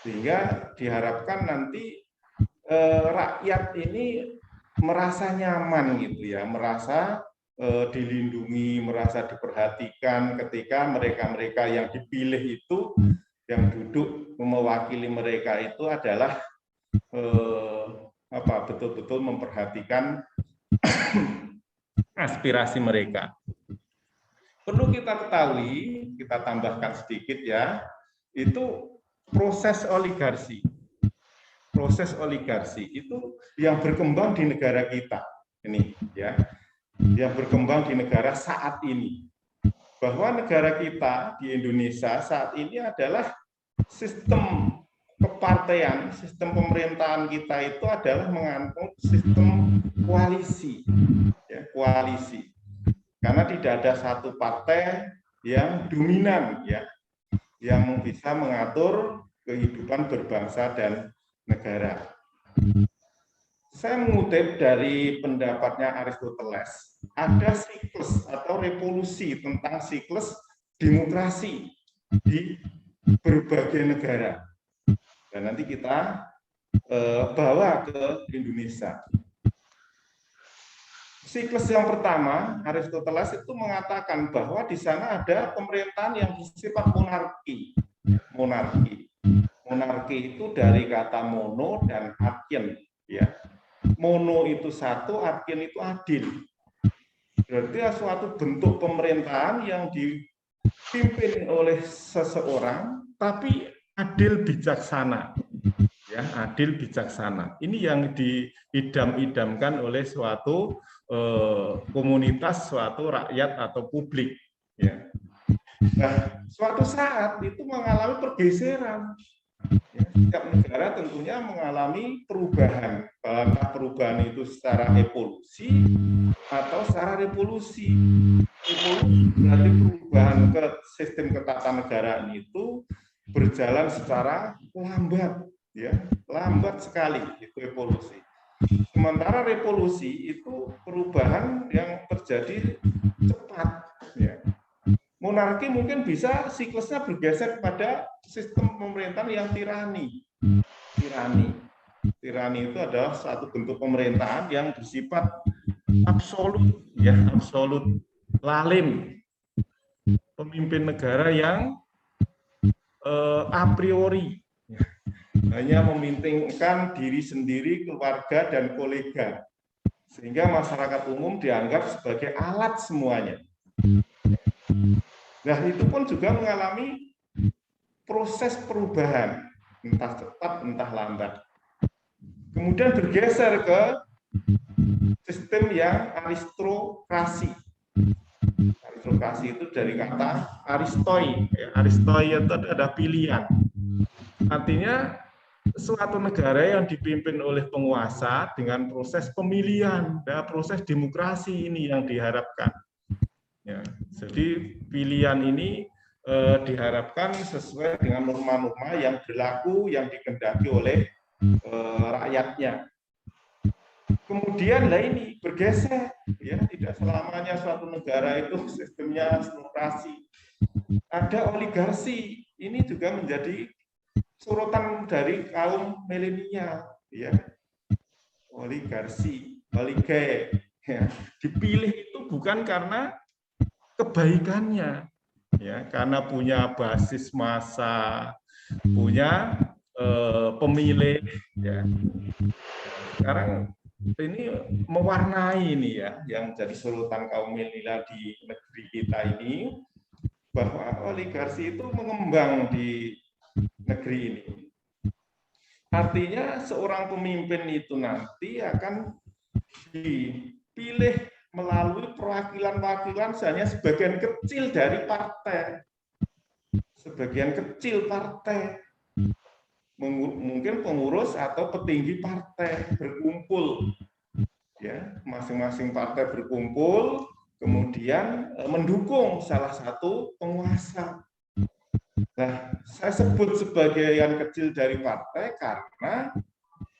sehingga diharapkan nanti rakyat ini merasa nyaman, gitu ya, merasa dilindungi, merasa diperhatikan ketika mereka-mereka yang dipilih itu, yang duduk mewakili mereka itu adalah betul-betul memperhatikan aspirasi mereka. Perlu kita ketahui, kita tambahkan sedikit, ya, itu proses oligarki. Proses oligarki itu yang berkembang di negara kita ini, ya, yang berkembang di negara saat ini. Bahwa negara kita di Indonesia saat ini adalah sistem kepartean, sistem pemerintahan kita itu adalah mengandung sistem koalisi, ya, koalisi. Karena tidak ada satu partai yang dominan, ya, yang bisa mengatur kehidupan berbangsa dan negara. Saya mengutip dari pendapatnya Aristoteles, ada siklus atau revolusi tentang siklus demokrasi di berbagai negara. Dan nanti kita bawa ke Indonesia. Siklus yang pertama, Aristoteles itu mengatakan bahwa di sana ada pemerintahan yang bersifat monarki. Monarki. Monarki itu dari kata mono dan archen, ya. Mono itu satu, archen itu adil. Berarti suatu bentuk pemerintahan yang dipimpin oleh seseorang, tapi adil bijaksana, ya, adil bijaksana. Ini yang diidam-idamkan oleh suatu komunitas, suatu rakyat atau publik, ya. Nah, suatu saat itu mengalami pergeseran. Ya, setiap negara tentunya mengalami perubahan, apakah perubahan itu secara evolusi atau secara revolusi. Evolusi berarti perubahan ke sistem ketatanegaraan itu berjalan secara lambat, ya, lambat sekali, itu evolusi. Sementara revolusi itu perubahan yang terjadi cepat, ya. monarki mungkin bisa siklusnya bergeser pada sistem pemerintahan yang tirani. Tirani itu adalah suatu bentuk pemerintahan yang bersifat absolut, ya, absolut, lalim. Pemimpin negara yang a priori hanya mementingkan diri sendiri, keluarga, dan kolega, sehingga masyarakat umum dianggap sebagai alat semuanya. Nah, itu pun juga mengalami proses perubahan, entah cepat, entah lambat. Kemudian bergeser ke sistem yang aristokrasi. Aristokrasi itu dari kata aristoi. Aristoi itu ada pilihan. Artinya suatu negara yang dipimpin oleh penguasa dengan proses pemilihan, proses demokrasi ini yang diharapkan. Ya, jadi pilihan ini diharapkan sesuai dengan norma-norma yang berlaku, yang dikehendaki oleh rakyatnya. Kemudian ini bergeser, ya, tidak selamanya suatu negara itu sistemnya aristokrasi. Ada oligarki, ini juga menjadi sorotan dari kaum milenial, ya. Oligarki, ya. Dipilih itu bukan karena kebaikannya, ya, karena punya basis massa, punya pemilih, ya. Sekarang ini mewarnai ini, ya, yang jadi sorotan kaum milenial di negeri kita ini, bahwa oligarki itu mengembang di negeri ini. Artinya seorang pemimpin itu nanti akan dipilih melalui perwakilan-wakilan hanya sebagian kecil dari partai. Sebagian kecil partai. Mungkin pengurus atau petinggi partai berkumpul. Ya, masing-masing partai berkumpul, kemudian mendukung salah satu penguasa. Nah, saya sebut sebagian kecil dari partai karena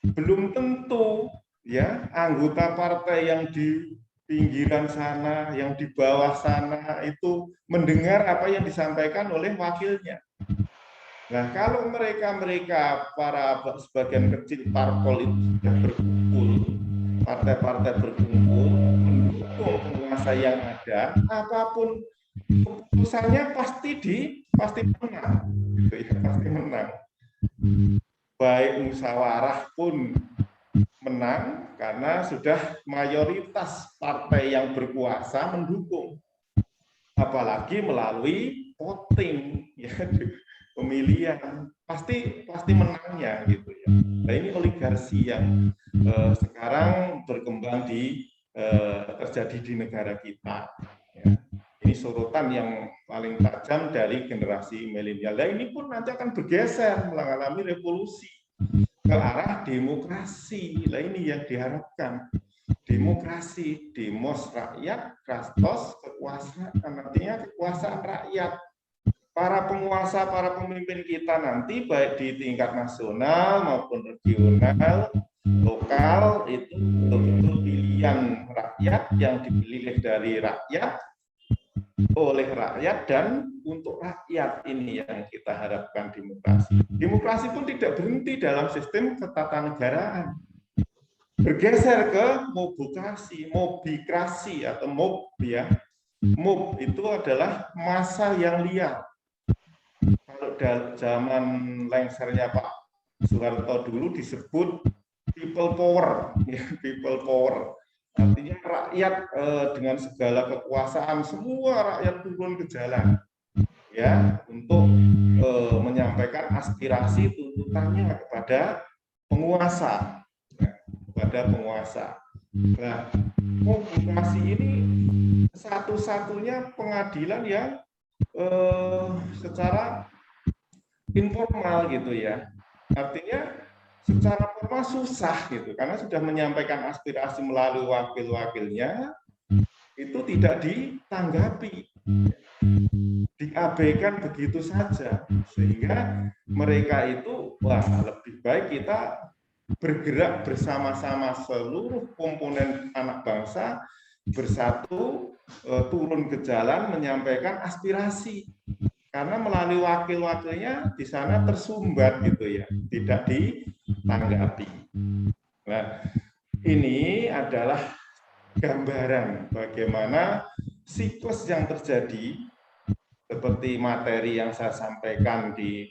belum tentu, ya, anggota partai yang di pinggiran sana, yang di bawah sana itu mendengar apa yang disampaikan oleh wakilnya. Nah, kalau mereka para sebagian kecil parpol itu sudah berkumpul, partai-partai berkumpul mendukung penguasa yang ada, apapun keputusannya pasti menang, gitu ya, pasti menang. Baik musyawarah pun menang karena sudah mayoritas partai yang berkuasa mendukung, apalagi melalui voting, ya, pemilihan pasti menangnya, gitu ya. Nah, ini oligarki yang sekarang berkembang terjadi di negara kita. Ya. Ini sorotan yang paling tajam dari generasi milenial. Nah, ini pun nanti akan bergeser mengalami revolusi ke arah demokrasi. Nah, ini yang diharapkan. Demokrasi, demos rakyat, kratos kekuasaan, artinya kekuasaan rakyat. Para penguasa, para pemimpin kita nanti baik di tingkat nasional maupun regional, lokal, itu betul-betul pilihan rakyat yang dipilih dari rakyat, oleh rakyat, dan untuk rakyat. Ini yang kita harapkan demokrasi. Demokrasi pun tidak berhenti dalam sistem ketatanegaraan. Bergeser ke mobokrasi atau mob, ya. Mob itu adalah massa yang liar. Kalau zaman lengsernya Pak Soeharto dulu disebut people power, ya, people power. Artinya rakyat dengan segala kekuasaan, semua rakyat turun ke jalan, ya, untuk menyampaikan aspirasi tuntutannya kepada penguasa, ya, kepada penguasa. Nah, demokrasi ini satu-satunya pengadilan yang secara informal, gitu ya. Artinya secara formal susah, gitu, karena sudah menyampaikan aspirasi melalui wakil-wakilnya, itu tidak ditanggapi, diabaikan begitu saja, sehingga mereka itu, wah, lebih baik kita bergerak bersama-sama seluruh komponen anak bangsa bersatu turun ke jalan menyampaikan aspirasi, karena melalui wakil-wakilnya di sana tersumbat gitu ya, tidak ditanggapi. Nah, ini adalah gambaran bagaimana siklus yang terjadi seperti materi yang saya sampaikan di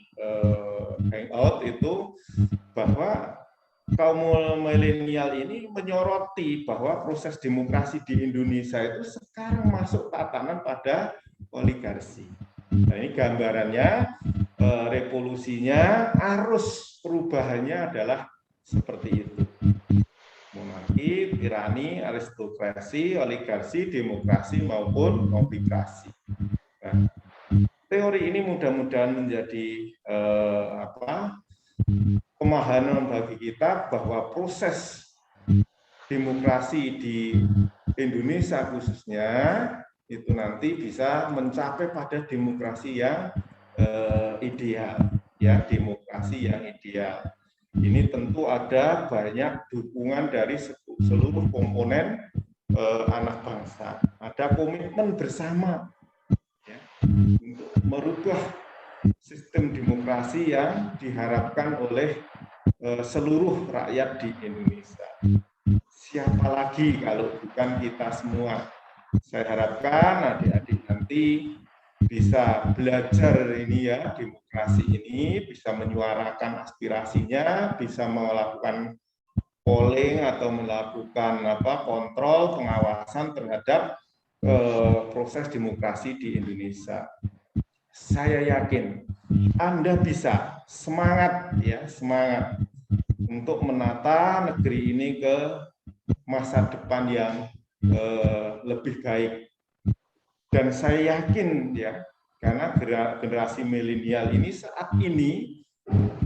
hangout itu, bahwa kaum milenial ini menyoroti bahwa proses demokrasi di Indonesia itu sekarang masuk tatanan pada oligarki. Nah, ini gambarannya, revolusinya, arus perubahannya adalah seperti itu. Monarki, tirani, aristokrasi, oligarki, demokrasi maupun oligarki. Nah, teori ini mudah-mudahan menjadi pemahaman bagi kita bahwa proses demokrasi di Indonesia khususnya itu nanti bisa mencapai pada demokrasi yang ideal, ya, demokrasi yang ideal. Ini tentu ada banyak dukungan dari seluruh komponen anak bangsa. Ada komitmen bersama, ya, untuk merubah sistem demokrasi yang diharapkan oleh seluruh rakyat di Indonesia. Siapa lagi kalau bukan kita semua? Saya harapkan adik-adik nanti bisa belajar ini ya, demokrasi ini, bisa menyuarakan aspirasinya, bisa melakukan polling atau melakukan kontrol, pengawasan terhadap proses demokrasi di Indonesia. Saya yakin Anda bisa, semangat ya, semangat untuk menata negeri ini ke masa depan yang lebih baik. Dan saya yakin ya, karena generasi milenial ini saat ini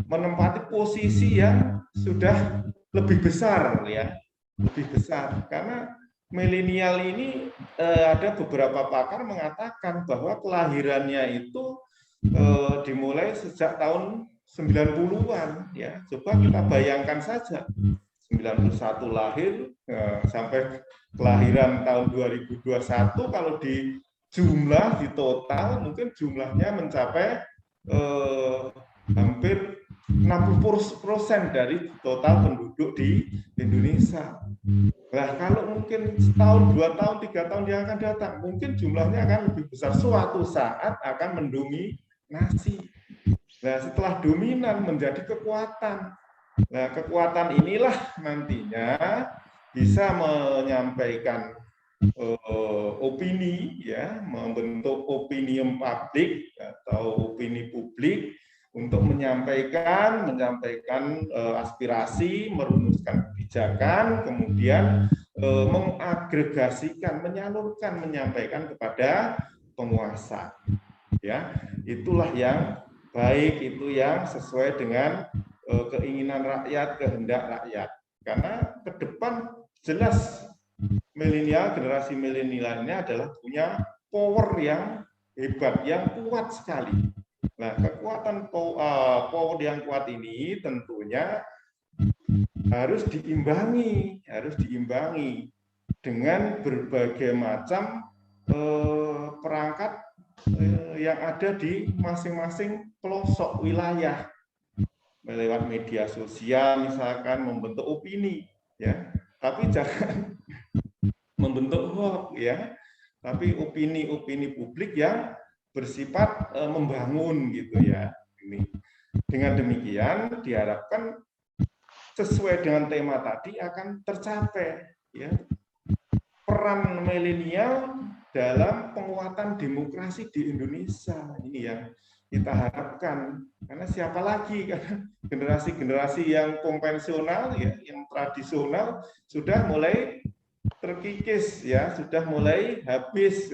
menempati posisi yang sudah lebih besar ya, lebih besar, karena milenial ini ada beberapa pakar mengatakan bahwa kelahirannya itu dimulai sejak tahun 90-an ya. Coba kita bayangkan saja, 91 lahir sampai kelahiran tahun 2021, kalau di jumlah, di total mungkin jumlahnya mencapai hampir 60% dari total penduduk di Indonesia. Nah, kalau mungkin setahun, 2 tahun, 3 tahun yang akan datang, mungkin jumlahnya akan lebih besar. Suatu saat akan mendominasi. Nah, setelah dominan menjadi kekuatan. Nah, kekuatan inilah nantinya bisa menyampaikan opini, ya, membentuk opinium publik atau opini publik untuk menyampaikan aspirasi, merumuskan kebijakan, kemudian mengagregasikan, menyalurkan, menyampaikan kepada penguasa. Ya, itulah yang baik, itu yang sesuai dengan keinginan rakyat, kehendak rakyat. Karena ke depan jelas milenial, generasi milenial ini adalah punya power yang hebat, yang kuat sekali. Nah, kekuatan power yang kuat ini tentunya harus diimbangi dengan berbagai macam perangkat yang ada di masing-masing pelosok wilayah, lewat media sosial misalkan, membentuk opini ya, tapi jangan membentuk hoax ya, tapi opini publik yang bersifat membangun gitu ya. Ini dengan demikian diharapkan sesuai dengan tema tadi akan tercapai ya peran milenial dalam penguatan demokrasi di Indonesia. Ini yang kita harapkan, karena siapa lagi, karena generasi-generasi yang konvensional ya, yang tradisional sudah mulai terkikis ya, sudah mulai habis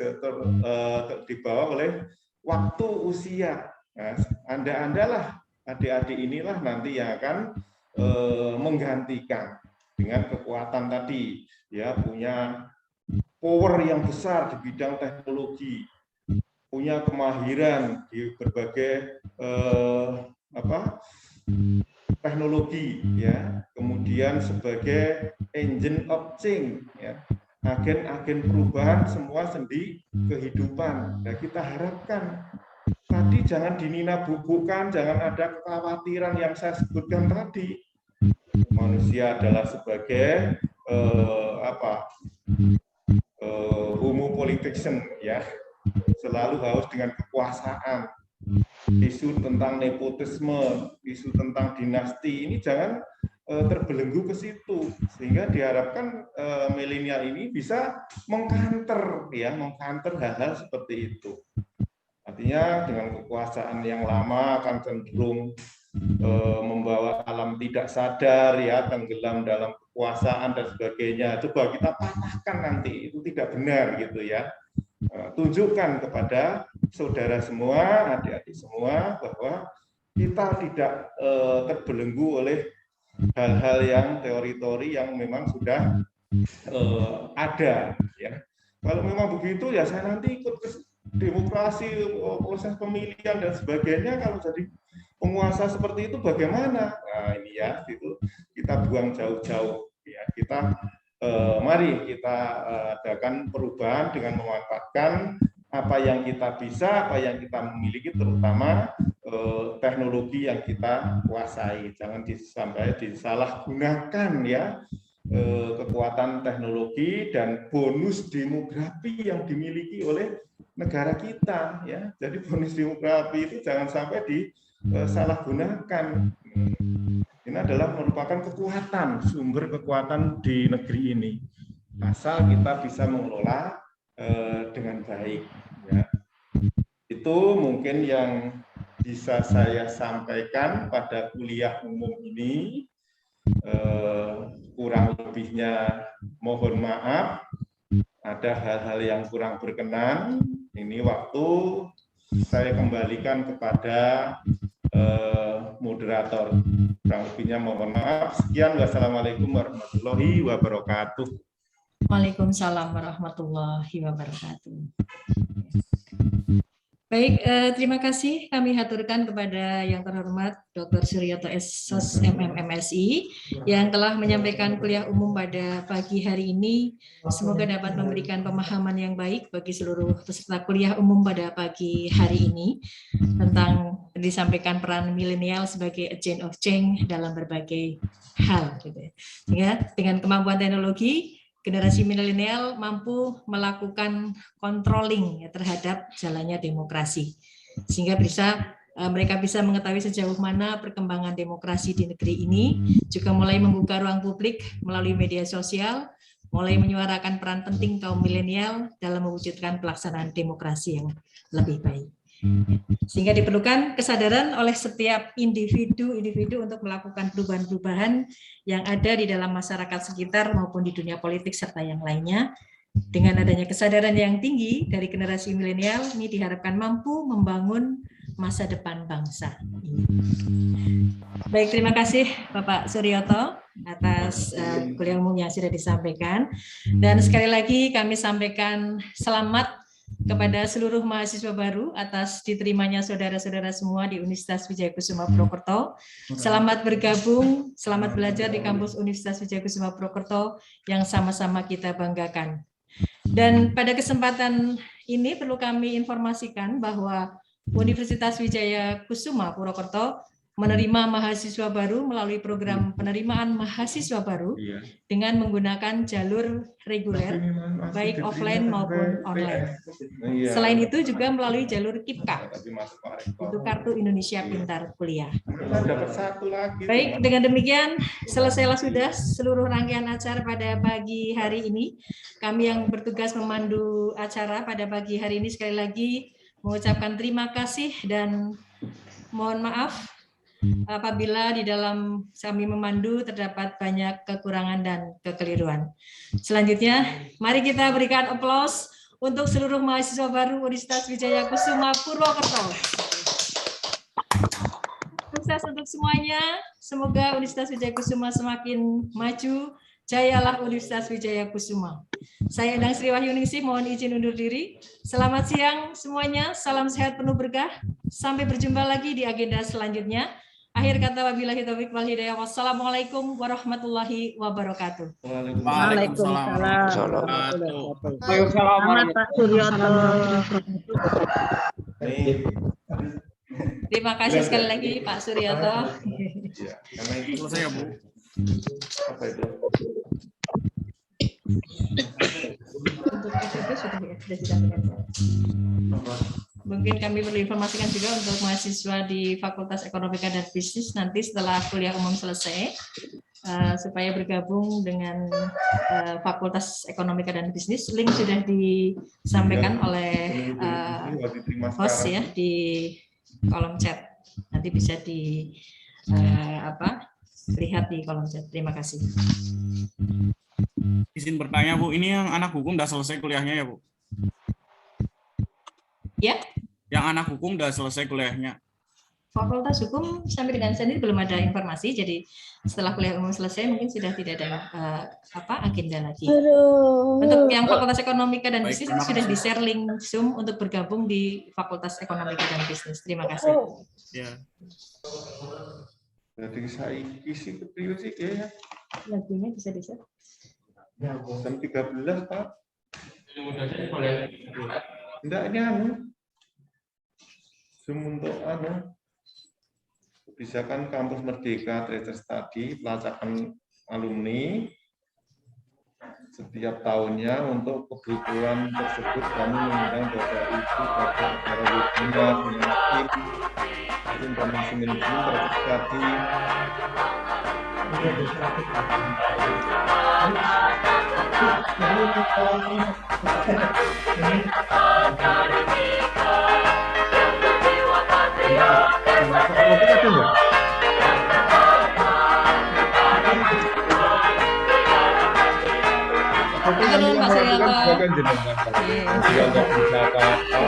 dibawa oleh waktu usia. Nah, Anda-andalah, adik-adik inilah nanti yang akan menggantikan dengan kekuatan tadi ya, punya power yang besar di bidang teknologi, punya kemahiran di berbagai teknologi ya, kemudian sebagai engine of change ya, agen-agen perubahan semua sendi kehidupan. Nah, kita harapkan tadi jangan dinina-bubukan, jangan ada kekhawatiran yang saya sebutkan tadi. Manusia adalah sebagai homo politician, ya, selalu haus dengan kekuasaan. Isu tentang nepotisme, isu tentang dinasti ini jangan terbelenggu ke situ, sehingga diharapkan milenial ini bisa mengkanter, ya, mengkanter hal-hal seperti itu. Artinya dengan kekuasaan yang lama akan cenderung membawa alam tidak sadar, ya, tenggelam dalam kekuasaan dan sebagainya. Coba kita patahkan nanti, itu tidak benar gitu, ya. Tunjukkan kepada saudara semua, adik-adik semua, bahwa kita tidak terbelenggu oleh hal-hal yang teori-teori yang memang sudah ada, ya. Kalau memang begitu, ya saya nanti ikut demokrasi, proses pemilihan dan sebagainya. Kalau jadi penguasa seperti itu bagaimana? Nah, ini, ya, itu kita buang jauh-jauh, ya. Kita mari kita adakan perubahan dengan memanfaatkan apa yang kita bisa, apa yang kita memiliki, terutama teknologi yang kita kuasai. Jangan sampai disalahgunakan, ya, kekuatan teknologi dan bonus demografi yang dimiliki oleh negara kita, ya. Jadi bonus demografi itu jangan sampai disalahgunakan. Ini adalah merupakan kekuatan, sumber kekuatan di negeri ini. Asal kita bisa mengelola dengan baik, ya. Itu mungkin yang bisa saya sampaikan pada kuliah umum ini. Kurang lebihnya mohon maaf. Ada hal-hal yang kurang berkenan. Ini waktu saya kembalikan kepada moderator. Kurang lebihnya mohon maaf. Sekian, wassalamualaikum warahmatullahi wabarakatuh. Waalaikumsalam warahmatullahi wabarakatuh. Baik, terima kasih kami haturkan kepada yang terhormat Dr. Suryoto SOS MMMSI yang telah menyampaikan kuliah umum pada pagi hari ini. Semoga dapat memberikan pemahaman yang baik bagi seluruh peserta kuliah umum pada pagi hari ini tentang disampaikan peran milenial sebagai agent of change dalam berbagai hal. Sehingga dengan kemampuan teknologi, generasi milenial mampu melakukan controlling, ya, terhadap jalannya demokrasi, sehingga mereka bisa mengetahui sejauh mana perkembangan demokrasi di negeri ini, juga mulai membuka ruang publik melalui media sosial, mulai menyuarakan peran penting kaum milenial dalam mewujudkan pelaksanaan demokrasi yang lebih baik. Sehingga diperlukan kesadaran oleh setiap individu untuk melakukan perubahan-perubahan yang ada di dalam masyarakat sekitar maupun di dunia politik serta yang lainnya. Dengan adanya kesadaran yang tinggi dari generasi milenial, ini diharapkan mampu membangun masa depan bangsa. Baik, terima kasih Bapak Suryoto atas kuliah umum yang sudah disampaikan. Dan sekali lagi kami sampaikan selamat kepada seluruh mahasiswa baru atas diterimanya saudara-saudara semua di Universitas Wijayakusuma Purwokerto. Selamat bergabung, selamat belajar di kampus Universitas Wijayakusuma Purwokerto yang sama-sama kita banggakan. Dan pada kesempatan ini perlu kami informasikan bahwa Universitas Wijayakusuma Purwokerto menerima mahasiswa baru melalui program penerimaan mahasiswa baru dengan menggunakan jalur reguler, baik offline maupun online. Selain itu juga melalui jalur KIPKA, itu Kartu Indonesia Pintar Kuliah. Baik, dengan demikian selesailah sudah seluruh rangkaian acara pada pagi hari ini. Kami yang bertugas memandu acara pada pagi hari ini sekali lagi mengucapkan terima kasih dan mohon maaf apabila di dalam kami memandu terdapat banyak kekurangan dan kekeliruan. Selanjutnya, mari kita berikan aplaus untuk seluruh mahasiswa baru Universitas Wijayakusuma Purwokerto. Sukses untuk semuanya. Semoga Universitas Wijayakusuma semakin maju. Jayalah Universitas Wijayakusuma. Saya Endang Sri Wahyuningsih, mohon izin undur diri. Selamat siang semuanya. Salam sehat penuh berkah. Sampai berjumpa lagi di agenda selanjutnya. Akhir kata wabillahi taufiq wal hidayah. Wassalamualaikum warahmatullahi wabarakatuh. Waalaikumsalam. Waalaikumsalam. Pak Suryoto. Terima kasih sekali lagi Pak Suryoto. Ya, karena itu Selesai ya Bu. apa itu? Untuk SPP sudah disampaikan. Mungkin kami perlu informasikan juga untuk mahasiswa di Fakultas Ekonomika dan Bisnis nanti setelah kuliah umum selesai, supaya bergabung dengan Fakultas Ekonomika dan Bisnis. Link sudah disampaikan oleh host ya di kolom chat. Nanti bisa lihat di kolom chat. Terima kasih. Izin bertanya Bu, ini yang anak hukum udah selesai kuliahnya ya Bu? Ya, Yang anak hukum udah selesai kuliahnya? Fakultas Hukum sampai dengan saat ini belum ada informasi. Jadi setelah kuliah umum selesai mungkin sudah tidak ada agenda lagi. Untuk yang Fakultas Ekonomika dan Baik, Bisnis terima sudah kasih. di-share link Zoom untuk bergabung di Fakultas Ekonomika dan Bisnis. Terima kasih. Ya. Jadi saya isi kepriwe sih ya. Lagunya bisa di-share. Jam 13 Pak. Enggak, ini Zoom untuk kebijakan Kampus Merdeka Treasure Study, pelacakan alumni setiap tahunnya. Untuk kebutuhan tersebut kami mengundang Bapak Ibu Bapak Negara Wibunda dengan tim Komisi Manajemen Treasure Study. Itu dulu Pak Suryoto. Silakan jenengan, Pak. Dia nggak bisa apa-apa.